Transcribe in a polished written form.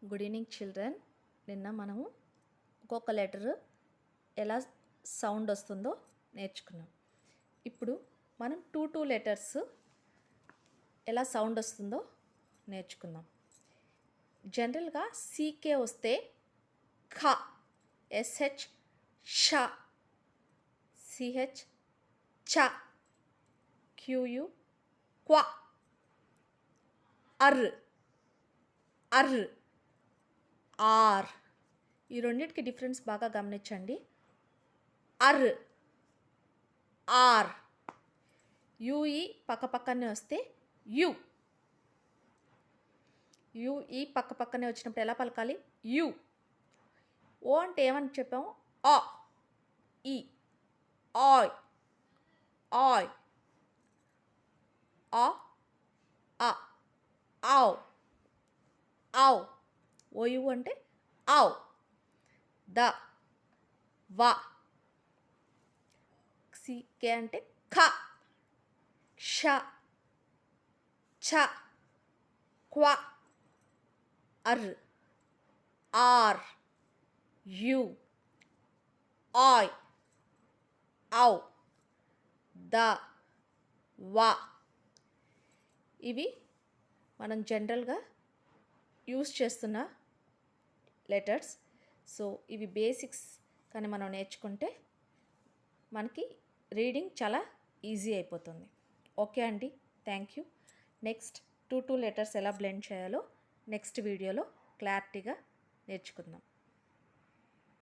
Good evening children. నిన్న మనము ఒక్కొక్క లెటర్ ఎలా సౌండ్ వస్తుందో నేర్చుకున్నాం. ఇప్పుడు మనం టూ లెటర్స్ ఎలా సౌండ్ వస్తుందో నేర్చుకుందాం. జనరల్గా సీకే వస్తే ఖ, ఎస్హెచ్ ష, సిహెచ్ చ, క్యూయు క్వ, అర్ అర్, ఆర్. ఈ రెండింటికి డిఫరెన్స్ బాగా గమనించండి. అర్, ఆర్. యుఈ పక్కనే వస్తే యు. యుఈ పక్కనే వచ్చినప్పుడు ఎలా పలకాలి? యు. ఓ అంటే ఏమని చెప్పాము? ఆ, ఈ, ఆయ్, ఆయ్, ఆ, ఆవ్, ఆవ్. ఓయు అంటే ఆవ్. ద, వ. సికే అంటే ఖ, ష, ఛ, క్వ, అర్, ఆర్, యు, ఆయ్, ఔ, ద, వ. ఇవి మనం జనరల్గా యూస్ చేస్తున్న లెటర్స్. సో ఇవి బేసిక్స్ కానీ మనం నేర్చుకుంటే మనకి రీడింగ్ చాలా ఈజీ అయిపోతుంది. ఓకే అండి, thank you. Next two letters ఎలా బ్లెండ్ చేయాలో నెక్స్ట్ వీడియోలో క్లారిటీగా నేర్చుకుందాం.